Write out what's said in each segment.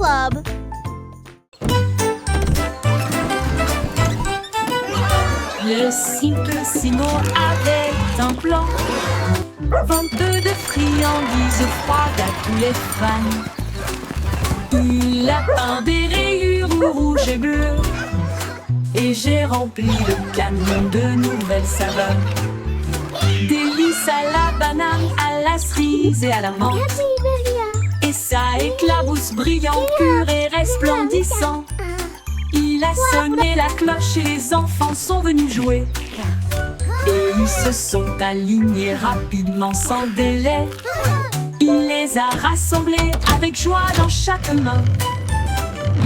Club. Le Simplissimo avait un plan, vente de friandises froides à tous les fans. Il a peint des rayures rouges et bleues, et j'ai rempli le camion de nouvelles saveurs. Délices à la banane, à la cerise et à la menthe. Et ça éclabousse brillant, pur et resplendissant. Il a sonné la cloche et les enfants sont venus jouer. Et ils se sont alignés rapidement sans délai. Il les a rassemblés avec joie dans chaque main.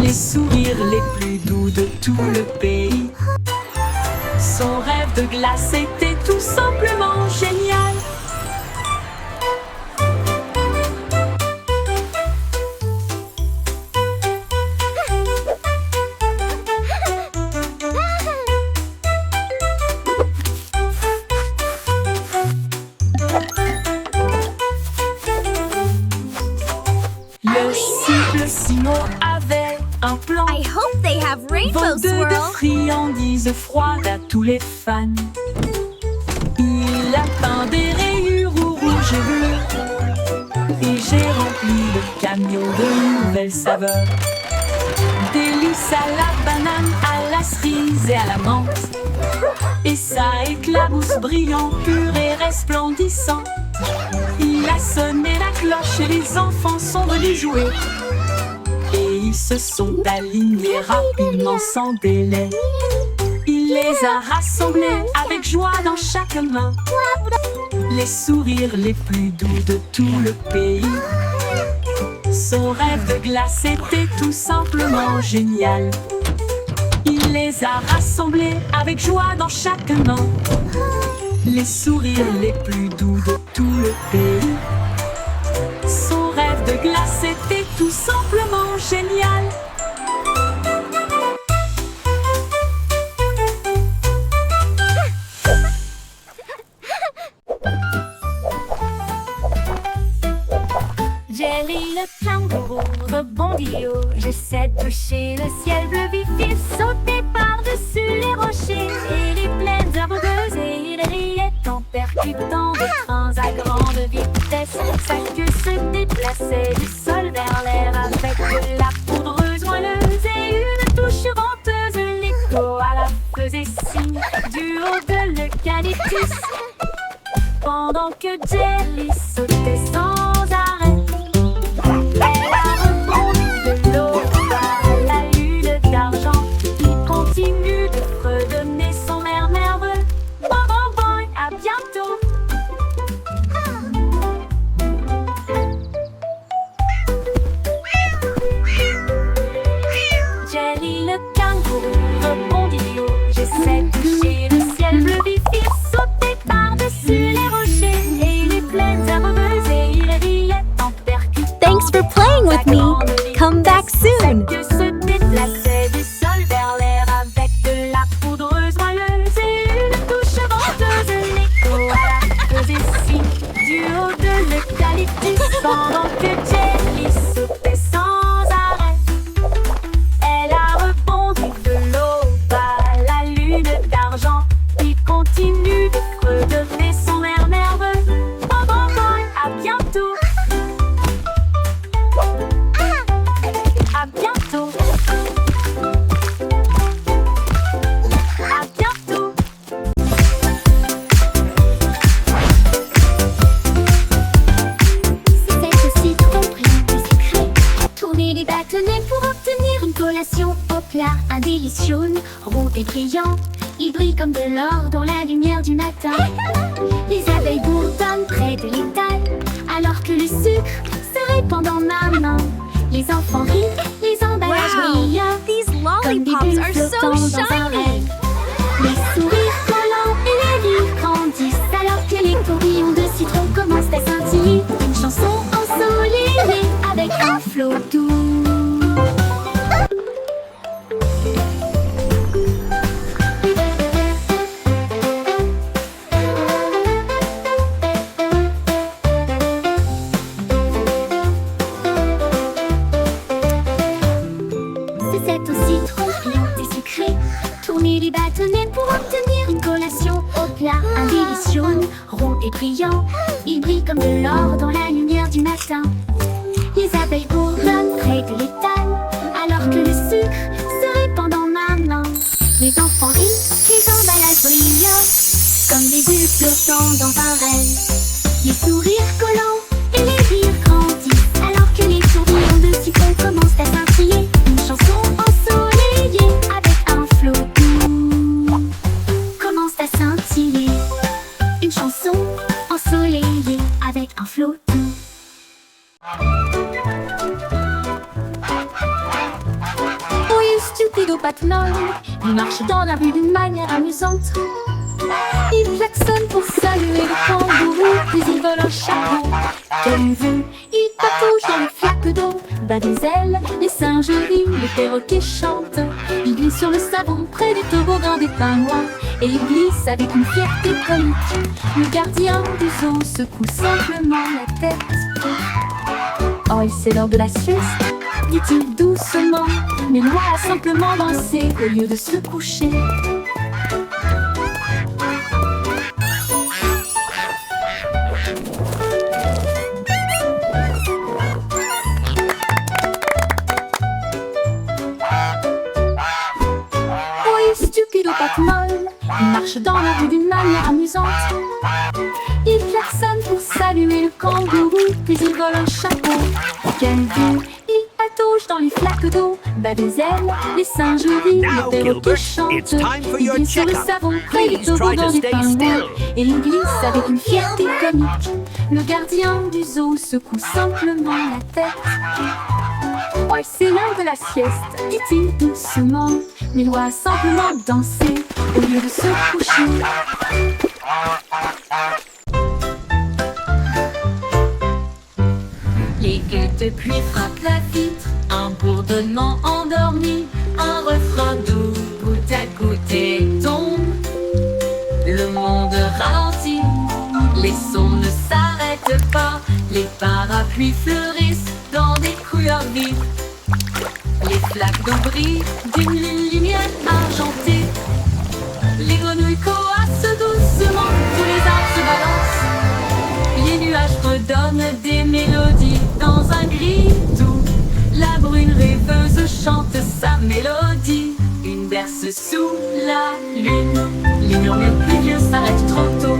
Les sourires les plus doux de tout le pays. Son rêve de glace était tout simplement génial. Le Simplissimo avait un plan. I hope they have rainbow Vente de swirl. friandises froides à tous les fans. Il a peint des rayures rouges et bleues, et j'ai rempli le camion de nouvelles saveurs. Délices à la banane, à la cerise et à la menthe. Et ça éclabousse brillant, pur et resplendissant. Il a sonné la cloche et les enfants sont venus jouer. Et ils se sont alignés rapidement sans délai. Il les a rassemblés avec joie dans chaque main. Les sourires les plus doux de tout le pays. Son rêve de glace était tout simplement génial. Il les a rassemblés avec joie dans chaque main. Les sourires les plus doux de tout le pays. Son rêve de glace était tout simplement génial. Jelly le kangourou rebondit haut. J'essaie de toucher le ciel bleu vif. Il sautait par-dessus les rochers et les plaines herbeuses. Et il riait en percutant des trains à grande vitesse. Sa queue se déplaçait du sol vers l'air avec de la poudreuse moelleuse et une touche venteuse. L'écho à la faisait signe du haut de l'eucalyptus. Pendant que Jelly sautait sans arrêt, elle a rebondi de l'eau à la lune d'argent. Il continue de fredonner son air nerveux. Bon, bon, bon, à bientôt. Jelly le kangourou rebondit haut. J'essaie de toucher le ciel bleu vif. Il sautait par-dessus les rochers et les plaines herbeuses et il riait en percutant. Thanks for playing with me. Come back soon. Que se déplaçait du sol vers l'air avec de la poudreuse moelleuse et une touche venteuse. L'écho à la faisait signe du haut de l'eucalyptus. Pendant que Jelly sautait sans arrêt, elle a rebondi de l'aube à la lune d'argent. Il continue de fredonner son air nerveux. Bon, bon, bon, à bientôt. À bientôt. À bientôt. C'est aussi tromperie du secret. Tourner les bâtonnets pour obtenir une collation au plat. Un délice jaune, rond et brillant. Il brille comme de l'or dans la lumière du matin. Les abeilles bourdonnent près de l'étal, alors que le sucre se répand dans ma main. Les enfants rient, les emballages Wow, brillent. these Comme des lollipops bulles are so flottant dans un shiny. rêve. Les sourires collants et les rires grandissent, alors que les tourbillons de citron commencent à scintiller. Une chanson ensoleillée avec un flot doux. et brillant. Il brille comme de l'or dans la lumière du matin. Les abeilles bourdonnent près de l'étal, alors que le sucre se répand dans ma main. Les enfants rient, les emballages brillent, comme des bulles flottant dans un rêve. Les sourires collants et les rires grandissent, alors que les tourbillons de sucre commencent à scintiller. Une chanson ensoleillée avec un flot doux commence à scintiller. Une chanson ensoleillée avec un flot doux. Oui, stupido Patnol, il marche dans la rue d'une manière amusante. Il klaxonne pour saluer le kangourou, puis il vole un chapeau. Quelle vue, il patouche dans les flaques d'eau, bat des ailes, les singes rient, les perroquets chantent. Il glisse sur le savon près du toboggan des pingouins, et il glisse avec une fierté comique. Le gardien du zoo secoue simplement la tête. Oh, et c'est l'heure de la sieste, dit-il doucement, mais Loi a simplement dansé au lieu de se coucher. Stupido Patmol, il marche dans la rue d'une manière amusante. Il klaxonne pour saluer le kangourou, puis il vole un chapeau. Quelle vue, il patauge dans les flaques d'eau, bat des ailes, les singes rient, les perroquets chantent. Il glisse sur le savon près du toboggan des pingouins, et il glisse avec une fierté comique. Le gardien du zoo secoue simplement la tête. Oh, c'est l'heure de la sieste, dit-il doucement, mais doit simplement danser au lieu de se coucher. Les gueules de pluie frappent la vitre, un bourdonnement endormi, un refrain doux, goutte à goutte tombe. Le monde ralentit, les sons ne s'arrêtent pas, les parapluies fleurissent dans des couleurs vives. Les flaques d'eau brillent d'une lumière argentée. Les grenouilles coassent doucement, tous les arbres se balancent. Les nuages redonnent des mélodies dans un gris doux. La brune rêveuse chante sa mélodie. Une berce sous la lune. Les murmures pluvieux s'arrêtent trop tôt.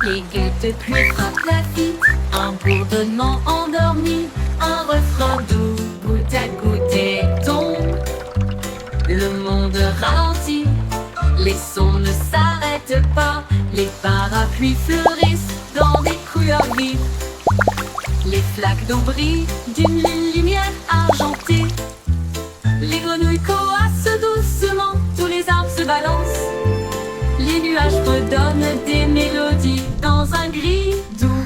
Les gueules de pluie frappent la vitre, un bourdonnement endormi, un refrain doux, goutte à goutte tombe. Le monde ralentit, les sons ne s'arrêtent pas, les parapluies fleurissent dans des couleurs vives. Les flaques d'eau brillent d'une lumière argentée. Les grenouilles coassent doucement, tous les arbres se balancent. Les nuages redonnent des mélodies dans un gris doux.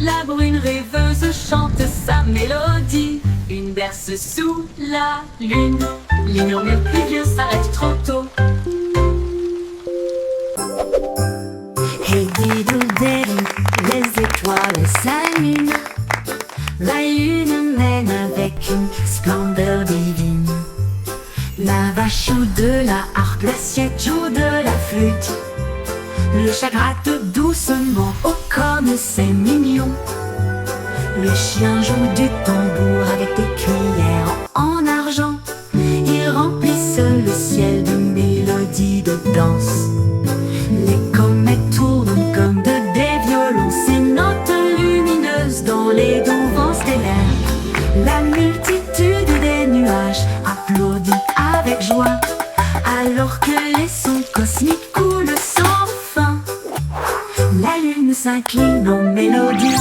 La brune rêveuse chante sa mélodie. Une berce sous la lune. Les murmures pluvieux s'arrêtent trop tôt. Hey diddle-diddle, les étoiles s'allument. La lune mène avec une splendeur divine. La vache joue de la harpe, l'assiette joue de la flûte. Le chat gratte doucement, oh comme c'est mignon. Le chien joue du tambour avec des cuillères en argent. Ils remplissent le ciel de mélodies de danse. Les comètes tournent comme des violons, ces notes lumineuses dans les doux vents stellaires. La multitude des nuages applaudit avec joie, alors que les sons cosmiques coulent sans fin. La lune s'incline en mélodie.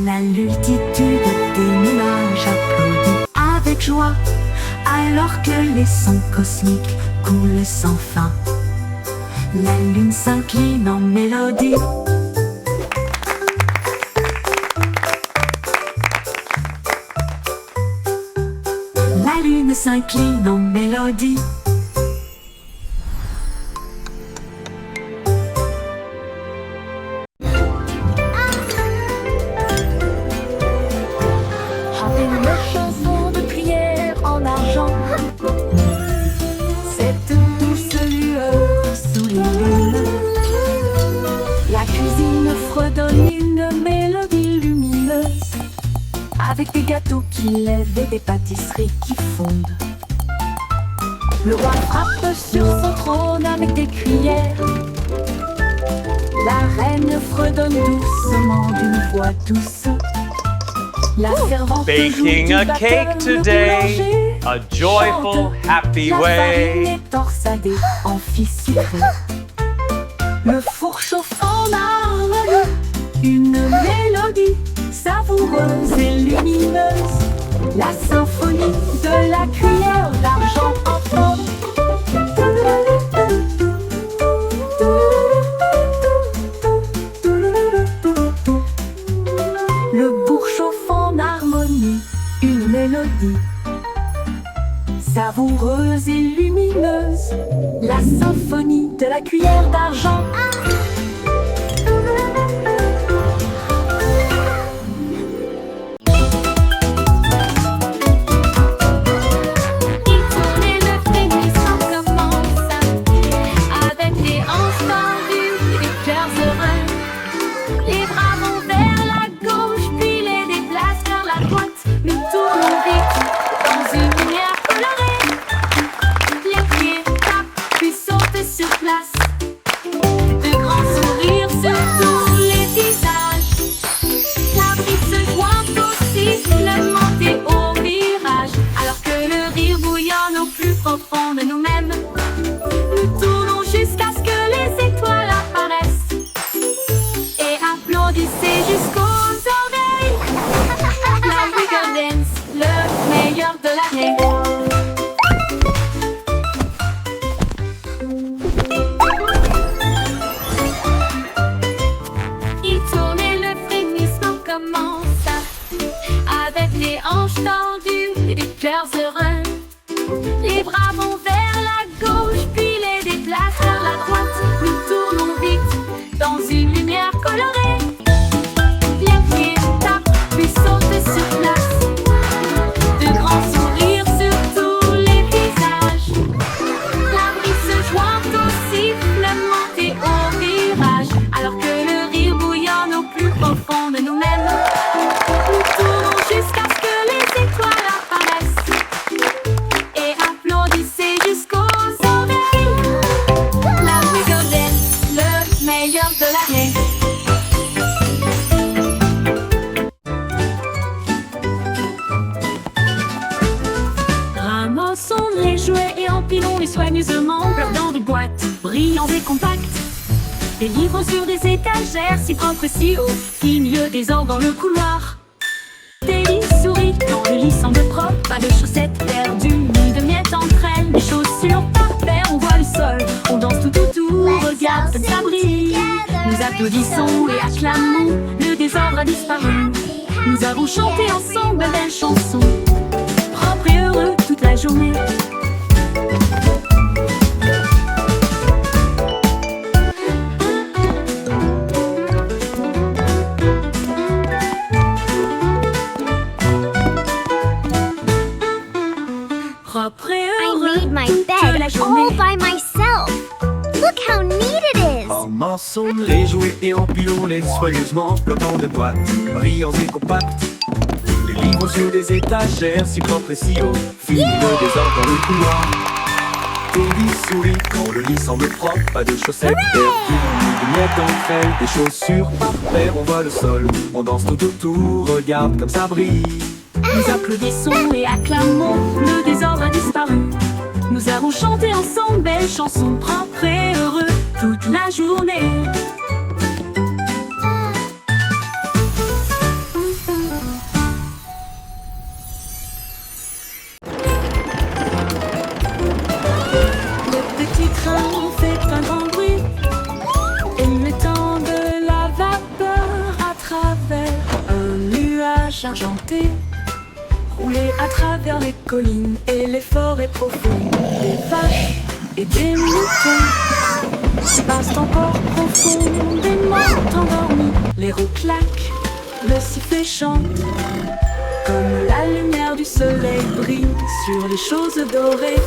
La multitude des nuages applaudit avec joie, alors que les sons cosmiques coulent sans fin. La lune s'incline en mélodie. s'incline en mélodie. Chantez une chanson de cuillère en argent, cette douce lueur sous les lunes. La cuisine fredonne une mélodie lumineuse, avec des gâteaux qui lèvent et des pâtisseries qui fondent. Le roi frappe sur son trône avec des cuillères. La reine fredonne doucement d'une voix douce. La servante Baking joue a du cake batteur, le today, boulanger a joyful, chante. happy La farine way. est torsadée en fils sucré. Le four chauffe en harmonie, une mélodie savoureuse et lumineuse. La symphonie de la cuillère d'argent en forme. Le bourg chauffe en harmonie, une mélodie savoureuse et lumineuse. La symphonie de la cuillère d'argent. Il tourne et le frémissement commence, avec les hanches tendues et les cœurs heureux. Les bras vont vers la gauche, puis les déplacent vers la droite. Nous tournons vite dans une lumière colorée. Les pieds tapent, puis sautent sur place. De grands sourires sur tous les visages. La brise se joint au sifflement et au virage. Alors que le rire bouillonne au plus profond de nous-mêmes, nous tournons jusqu'à ce que les étoiles apparaissent. Et applaudissez jusqu'aux oreilles. La Wiggle Dance, le meilleur de l'année. Il tourne et le frémissement commence, avec les hanches tendues et les cœurs heureux. Les bras vont vers la gauche, puis les déplacent vers la droite. Nous tournons vite dans une lumière colorée. Les pieds tapent, puis sautent sur place. De grands sourires sur tous les visages. La brise se joint au sifflement et au virage. Alors que le rire bouillonne au plus profond de nous-mêmes, nous tournons jusqu'à ce que les étoiles apparaissent. Et applaudissez jusqu'aux oreilles. La Wiggle Dance, le meilleur de l'année. Ramassons les jouets et empilons-les soigneusement dans des boîtes brillantes et compactes. Des livres sur des étagères si propres et si hauts, qui mieux désordre dans le couloir. Des lits souris dans le lit semble propre, pas de chaussettes perdues ni de miettes entre elles. Les chaussures par paire, on voit le sol, on danse tout autour, regarde comme ça brille. Nous applaudissons et acclamons, le désordre a disparu. Nous avons chanté ensemble de belles chansons, propres et heureux toute la journée. Propre et I heureux made my toute bed la all journée. by myself. Look how neat it is. Ramassons les jouets et empilons-les soigneusement, flottant de boîtes, brillants et compacts. Les livres sur des étagères, si propres et si hauts, finit le désordre dans le couloir. Des lits souris quand le lit semble propre, pas de chaussettes perdues, ni de miettes entre elles. Des chaussures par paire, on voit le sol, on danse tout autour, regarde comme ça brille. Nous applaudissons et acclamons, le désordre a disparu. Nous avons chanté ensemble belles chansons, propres et heureux toute la journée. Le petit train fait un grand bruit, émettant de la vapeur à travers un nuage argenté. rouler à travers les collines et les forêts profondes. Des vaches et des moutons passent encore profondément endormis. Les roues claquent, le sifflet chante, comme la lumière du soleil brille sur les choses dorées.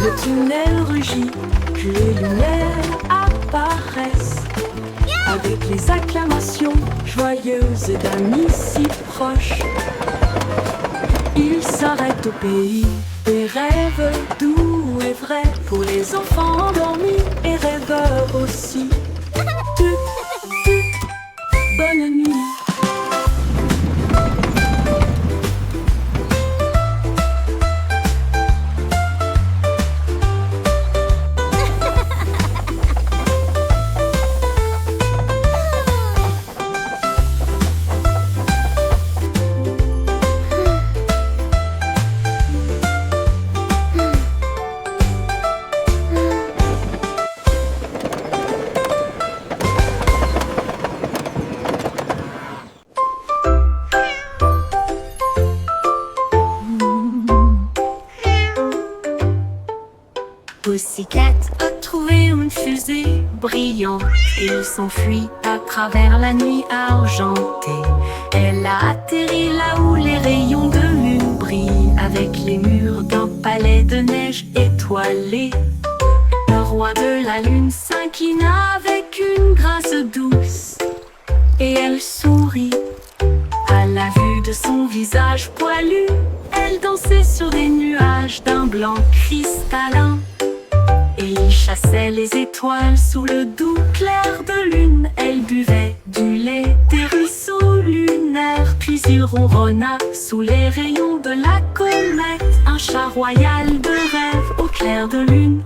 Le tunnel rugit, puis les lumières apparaissent, avec les acclamations joyeuses d'amis si proches. Il s'arrête au pays des rêves doux et vrais, pour les enfants endormis et rêveurs aussi. Bonne nuit. Pussycat a trouvé une fusée brillante. Il s'enfuit à travers la nuit argentée. Elle a atterri là où les rayons de lune brillent, avec les murs d'un palais de neige étoilé. Le roi de la lune s'inclina avec une grâce douce, et elle sourit à la vue de son visage poilu. Elle dansait sur des nuages d'un blanc cristallin, et il chassait les étoiles sous le doux clair de lune. Elle buvait du lait des ruisseaux lunaires, puis il ronronna sous les rayons de la comète, un chat royal de rêve au clair de lune.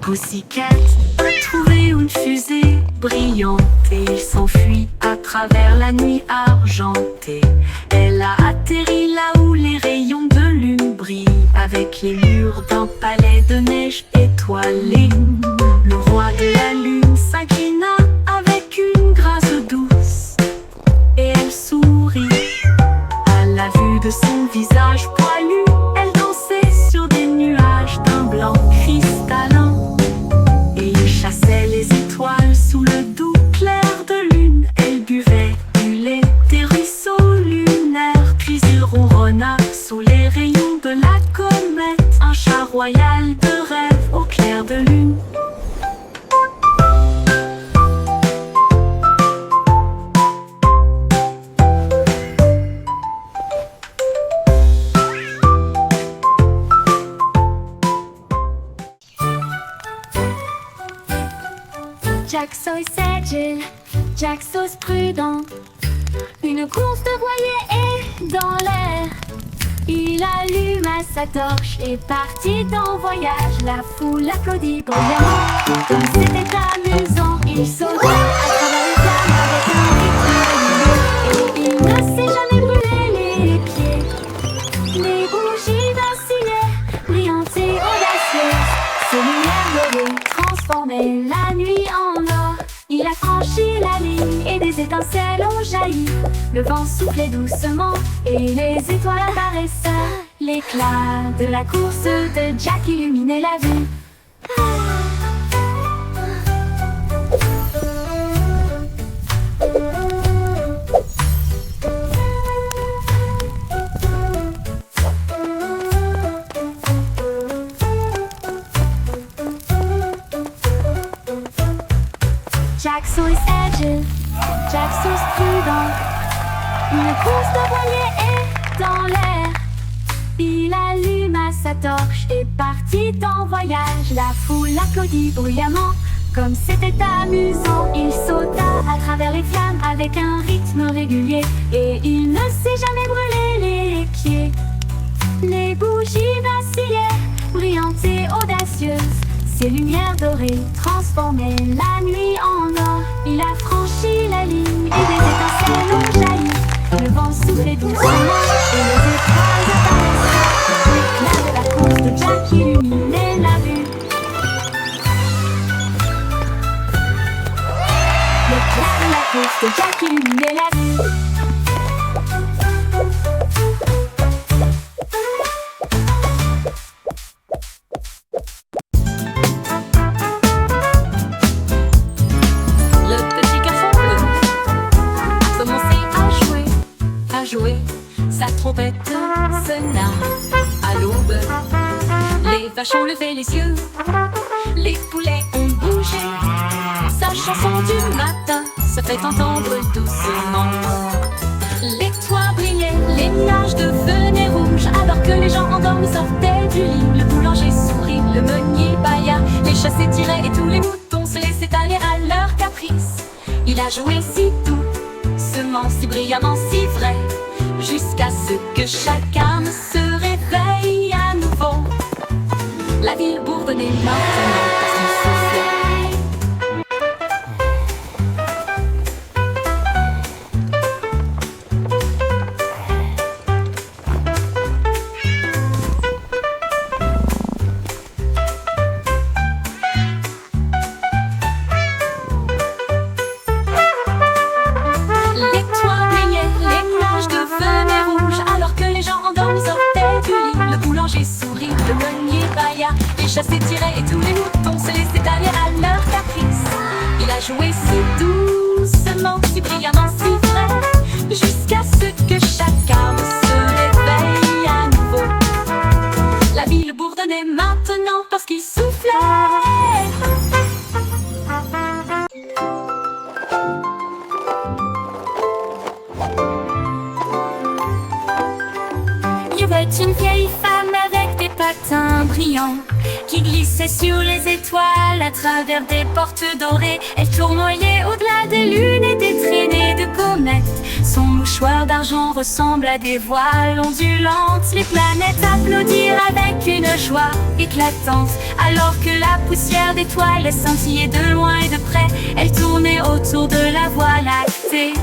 Pussycat a trouvé une fusée brillante, et il s'enfuit à travers la nuit argentée. Elle a atterri là où les rayons de lune brillent, avec les murs d'un palais de neige étoilé. Le roi de la lune s'inclina avec une grâce douce, et elle sourit à la vue de son visage poilu. Elle dansait sur des nuages d'un blanc cristallin, chassait les étoiles sous le doux clair de lune. Elle buvait du lait des ruisseaux lunaires, puis il ronronna sous les rayons de la comète, un chat royal de rêve au clair de lune. Jack Sauce agile, Jack Sauce prudent. Une course de voilier est dans l'air. Il alluma sa torche et partit en voyage. La foule applaudit bruyamment, comme c'était amusant. Il sauta à travers les flammes avec un rythme régulier, et il ne s'est jamais brûlé les pieds. Les bougies vacillaient, brillantes et audacieuses. Ses lumières dorées transformaient la nuit en or. Il a franchi la ligne et des étincelles ont jailli. Le vent soufflait doucement et les étoiles apparaissaient. L'éclat de la course de Jack illuminait la vue. Jack Sauce agile, Jack Sauce prudent. Une course de voilier est dans l'air. Il alluma sa torche et partit en voyage. La foule applaudit bruyamment, comme c'était amusant. Il sauta à travers les flammes avec un rythme régulier, et il ne s'est jamais brûlé les pieds. Les bougies vacillaient, brillantes et audacieuses. Ses lumières dorées transformaient la nuit en or. Il a franchi la ligne et des étincelles ont jailli. Le vent soufflait doucement et les étoiles apparaissaient. L'éclat de la course de Jack illuminait la vue. L'éclat de la course de Jack illuminait la vue. Le petit garçon bleu a commencé à jouer. Sa trompette sonna à l'aube. Les vaches ont levé les yeux, les poulets ont bougé. Sa chanson du matin se fait entendre doucement. Les toits brillaient, les nuages devenaient rouges, alors que les gens endormis sortaient du lit. Le boulanger sourit, le meunier bâilla, les chats s'étiraient et tous les moutons se laissaient aller à leur caprice. Il a joué si doucement, si brillamment, si vrai, jusqu'à ce que chacun se réveille à nouveau. La ville bourdonnait maintenant parce qu'il soufflait. Les toits brillaient, les nuages devenaient rouges, alors que les gens endormis sortaient du lit. Le boulanger sourit, le meunier bâilla, les chats s'étiraient et tous les moutons se laissaient aller à leur caprice. Il a joué si doucement, si brillamment, si vrai, jusqu'à ce que chacun se réveille à nouveau. La ville bourdonnait maintenant parce qu'il soufflait. Il y avait une vieille femme avec des patins brillants qui glissait sur les étoiles à travers des portes dorées. Elle tournoyait au-delà des lunes et des traînées de comètes. Son mouchoir d'argent ressemble à des voiles ondulantes. Les planètes applaudirent avec une joie éclatante, alors que la poussière d'étoiles scintillait de loin et de près. Elle tournait autour de la Voie lactée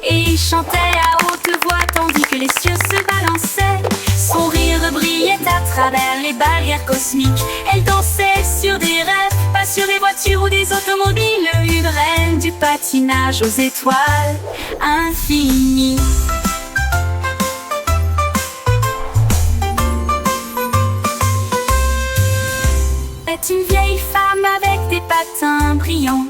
et il chantait à haute voix tandis que les cieux se balançaient. Son rire brillait à travers les barrières cosmiques. Elle dansait sur des rêves, pas sur des voitures ou des automobiles. Une reine du patinage aux étoiles infinies. C'est une vieille femme avec des patins brillants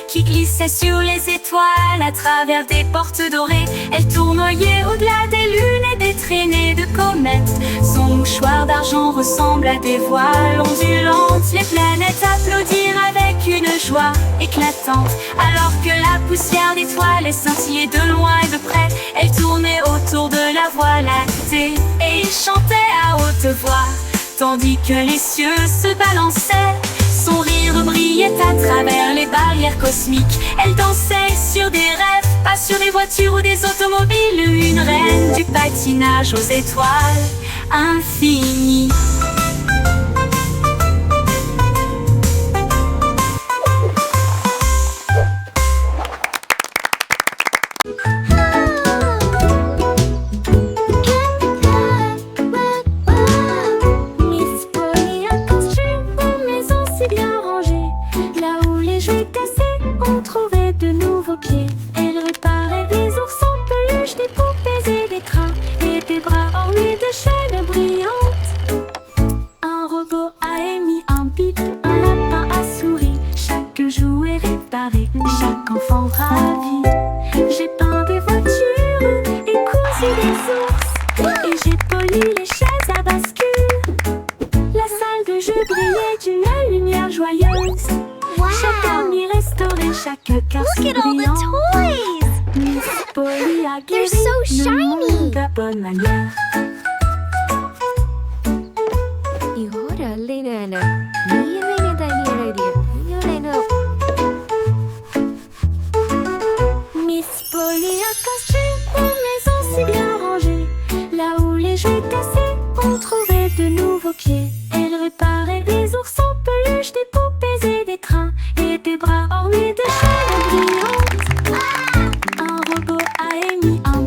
qui glissait sur les étoiles à travers des portes dorées. Elle tournoyait au-delà des lunes et des traînées de comètes. Son mouchoir d'argent ressemble à des voiles ondulantes. Les planètes applaudirent avec une joie éclatante, alors que la poussière d'étoiles scintillait de loin et de près. Elle tournait autour de la Voie lactée et il chantait à haute voix tandis que les cieux se balançaient. Son rire brillait à travers les barrières cosmiques. Elle dansait sur des rêves, pas sur des voitures ou des automobiles. Une reine du patinage aux étoiles infinies. Miss Polly a construit une maison si bien rangée. Là où les jouets cassés, on trouvait de nouveaux pieds. Elle réparait des ours en peluche, des poupées et des crins, et des bras ornés de chaînes brillantes. Un robot a émis un bip, un lapin a souri. Chaque jouet réparé, chaque enfant ravi. J'ai peint des voitures et cousu des ours, et j'ai poli les chaises à bascule. La salle de jeu brillait d'une lumière joyeuse. Chaque ami restauré, chaque carte Look at all the brillant. toys! Miss Polly a They're guéri so le shiny. monde de bonne manière. Miss Polly a construit une maison si bien rangée. Là où les jouets cassés, on trouvait de nouveaux pieds. Elle réparait des ours en peluche, des poupées et des trains, et des bras ornés de chaînes brillantes. Un robot a émis un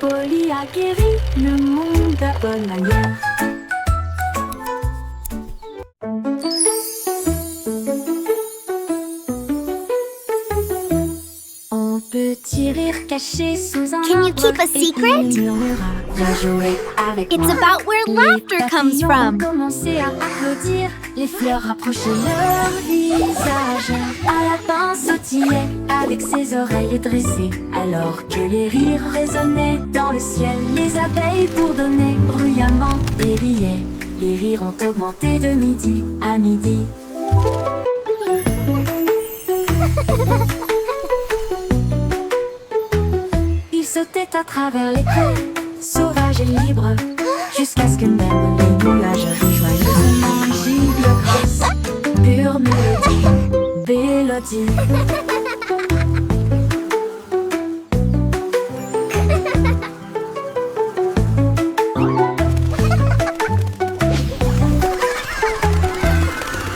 Polly a guéri le monde à bonne manière. On peut rire caché sous un Can you arbre keep a et secret? il murmura, viens jouer avec It's moi. about where Les laughter comes papillons from. ont commencé à applaudir, les fleurs rapprochaient leur visage. Un lapin sautillait avec ses oreilles dressées, alors que les rires résonnaient dans le ciel. Les abeilles bourdonnaient bruyamment et riaient. Les rires ont augmenté de midi à midi. Ils sautaient à travers les prés, sauvages et libres, jusqu'à ce que même les nuages joyeusement gibent grâce. Pure mélodie, mélodie.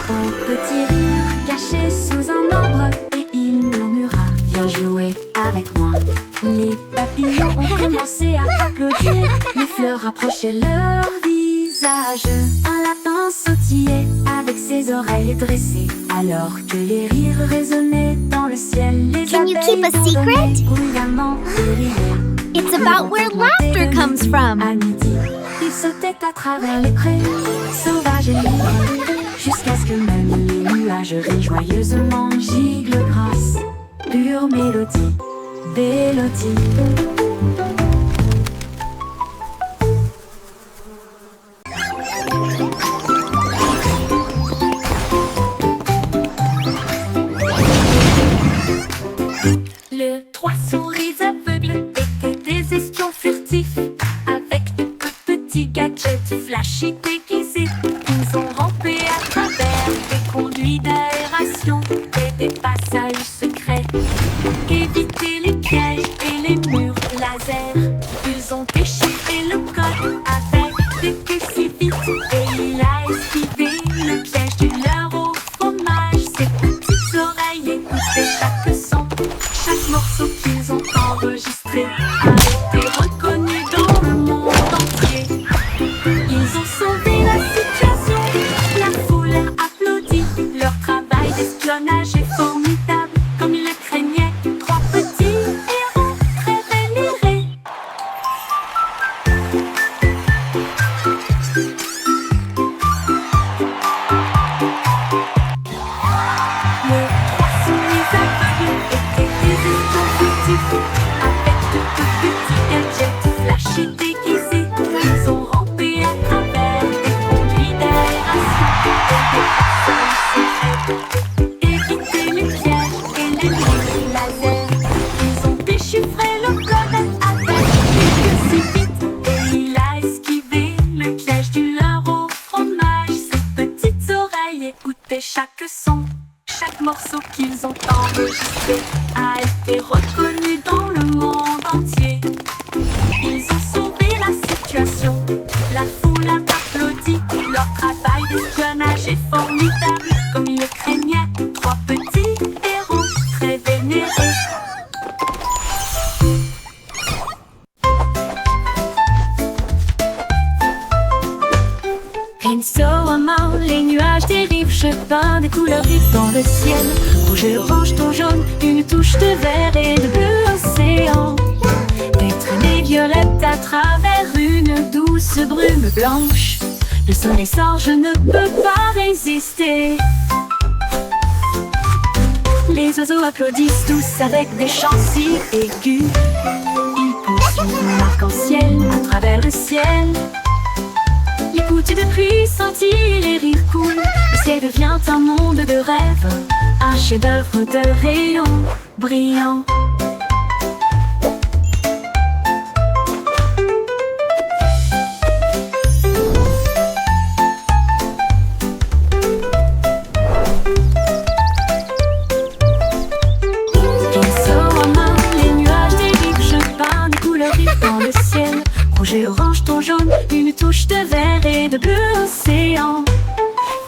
Un petit rire caché sous un arbre et il murmura, viens jouer avec moi. Les papillons ont commencé à applaudir, les fleurs rapprochaient leur visage. Un lapin sautillait avec ses oreilles dressées, alors que les rires résonnaient dans le ciel. Les Can you abeilles keep a secret? bourdonnaient bruyamment et riaient. It's about where laughter comes from. À midi, ils sautaient à travers les prés, sauvages et libres, jusqu'à ce que même les nuages rient joyeusement giclent grâce. Pure mélodie, mélodie. Le trois souris aveugles étaient des espions furtifs, avec de petits gadgets flashy déguisés. Ils ont rampé à travers des conduits d'aération et des passages secrets, évité les pièges et les murs laser. Ils ont déchiré le code avec des queues si vite, et il a esquivé le piège du leurre au fromage. Ses petites oreilles écoutaient chaque son. Chaque morceau qu'ils ont enregistré a été reconnu dans le monde entier. Ils ont sauvé la situation, la foule a applaudi. Leur travail d'espionnage est formidable, comme ils le craignaient. Trois petits héros très vénérés. Les trois souris aveugles étaient des espions furtifs, avec de petits gadgets flashy déguisés. Ils ont rampé à travers des conduits d'aération et des passages secrets, évité les pièges et les murs laser. Ils ont déchiffré le code avec des queues si vite, et il a esquivé le piège du leurre au fromage. Ses petites oreilles écoutaient chaque son. Chaque morceau qu'ils ont enregistré a été reconnu dans le monde entier. Ils ont sauvé la situation, la foule a applaudi. Leur travail d'espionnage est formidable, comme ils le craignaient. Trois petits héros très vénérés. Rinceau-Amand, les nuages dérivent, je peins des couleurs vives dans le ciel. Rouge, orange, ton jaune, une touche de vert et de bleu océan. Des traînées violettes à travers une douce brume blanche. Le soleil sort, je ne peux pas résister. Les oiseaux applaudissent tous avec des chants si aigus. Ils poursuivent l'arc-en-ciel à travers le ciel. Les gouttes de pluie scintillent, les rires coulent. Le ciel devient un monde de rêve, un chef-d'œuvre de rayons brillants. Pinceau en main, les nuages dérivent, je peins des couleurs vives dans le ciel. Rouge et orange, ton jaune, une touche de vert et de bleu océan.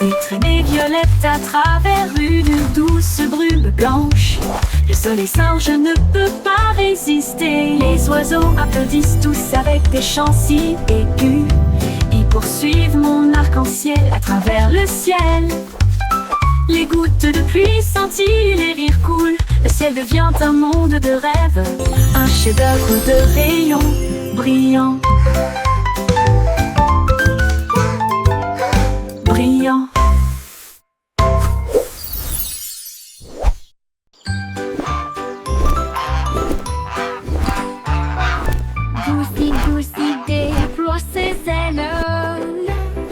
Des traînées violettes à travers une douce douce brume blanche. Le soleil sort, je ne peux pas résister. Les oiseaux applaudissent tous avec des chants si aigus. Ils poursuivent mon arc-en-ciel à travers le ciel. Les gouttes de pluie scintillent, les rires coulent. Le ciel devient un monde de rêve, un chef-d'œuvre de rayons brillants. Brillant. Goosey, Goosey déploie ses ailes,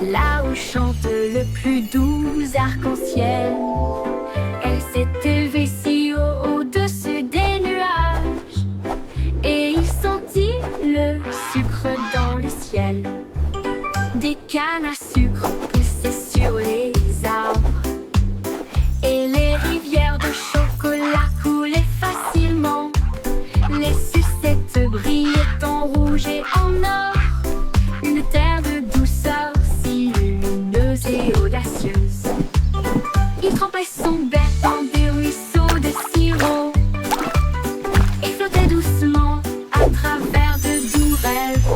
là où chante le plus doux arc-en-ciel. Elle s'est élevée si haut au-dessus des nuages, et il sentit le sucre dans le ciel. Des cannes à sucre poussaient sur les arbres, et les rivières de chocolat coulaient facilement. Les sucettes brillaient en rouge et en or, une terre de douceur si lumineuse et audacieuse. Il trempait son bec dans des ruisseaux de sirop et flottait doucement à travers de doux rêves.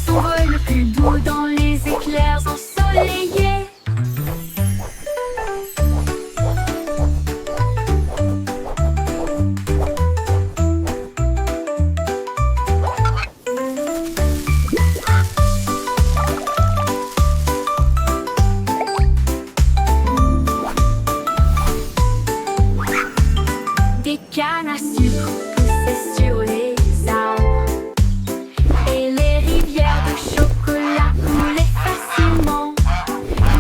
Son vol le plus doux dans les éclairs ensoleillés. Des cannes à sucre poussaient sur les arbres, et les rivières de chocolat coulaient facilement.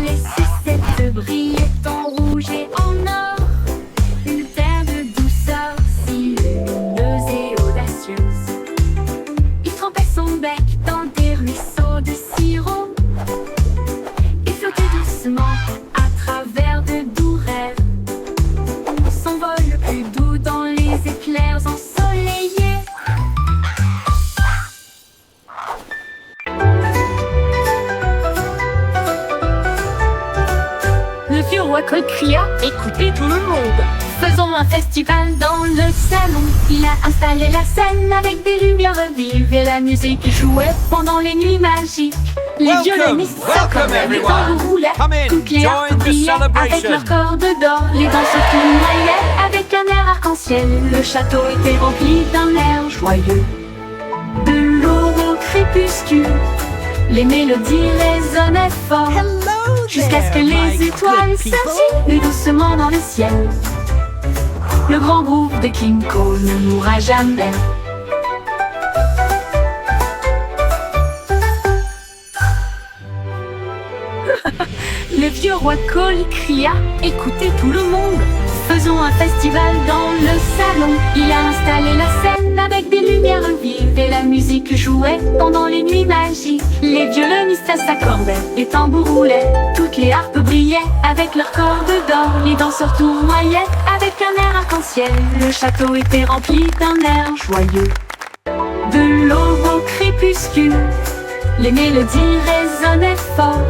Les sucettes brillaient en rouge et en or, une terre de douceur si lumineuse et audacieuse. Il trempait son bec dans des ruisseaux de sirop et flottait doucement à travers de doux rêves. Son vol le plus doux dans les éclairs ensoleillés. Le vieux roi Cole cria: écoutez tout le monde, faisons un festival dans le salon. Il a installé la scène avec des lumières vives et la musique jouait pendant les nuits magiques. Les violonistes s'accordaient, les tambours roulaient, toutes les harpes brillaient avec leur corde d'or. Les danseurs tournoyaient avec un air arc-en-ciel. Le château était rempli d'un air joyeux. De l'aube au crépuscule, les mélodies résonnaient fort, jusqu'à ce que les étoiles scintillent doucement dans le ciel. Le grand groupe de King Cole ne mourra jamais. Le vieux roi Cole cria: écoutez tout le monde, faisons un festival dans le salon. Il a installé la scène avec des lumières vives et la musique jouait pendant les nuits magiques. Les violonistes s'accordaient, les tambours roulaient, toutes les harpes brillaient avec leurs cordes d'or. Les danseurs tournoyaient avec un air arc-en-ciel. Le château était rempli d'un air joyeux. De l'aube au crépuscule, les mélodies résonnaient fort,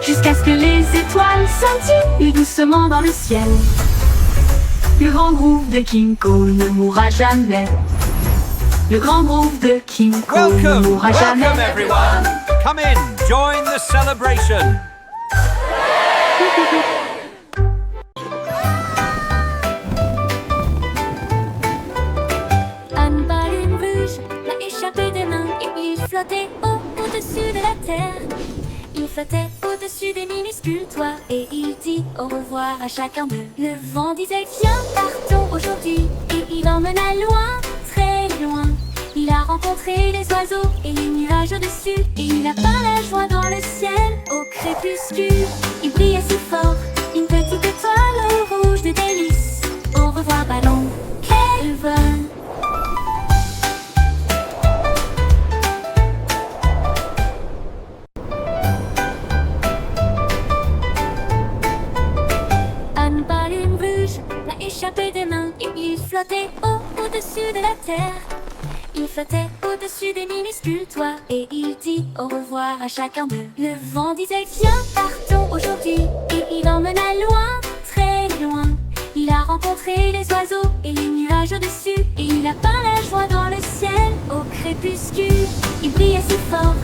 jusqu'à ce que les étoiles scintillent doucement dans le ciel. Le grand groupe de King Cole ne mourra jamais. Le grand groupe de King Cole ne mourra jamais. Welcome everyone. Come in, join the celebration. Une baleine rouge l'a échappé des mains et il flottait au-dessus de la terre. Il flottait au-dessus des minuscules toits et il dit au revoir à chacun d'eux. Le vent disait viens, partons aujourd'hui, et il emmena loin, très loin. Il a rencontré les oiseaux et les nuages au-dessus, et il a peint la joie dans le ciel au crépuscule. Il brillait si fort, une petite étoile rouge de délices. Au revoir ballon, quel vol! Une baleine rouge l'a échappé des mains et il flottait au-dessus de la terre. Il flottait au-dessus des minuscules toits et il dit au revoir à chacun d'eux. Le vent disait viens, partons aujourd'hui, et il emmena loin, très loin. dessus. Il a peint la joie dans le ciel au crépuscule. Il brillait si fort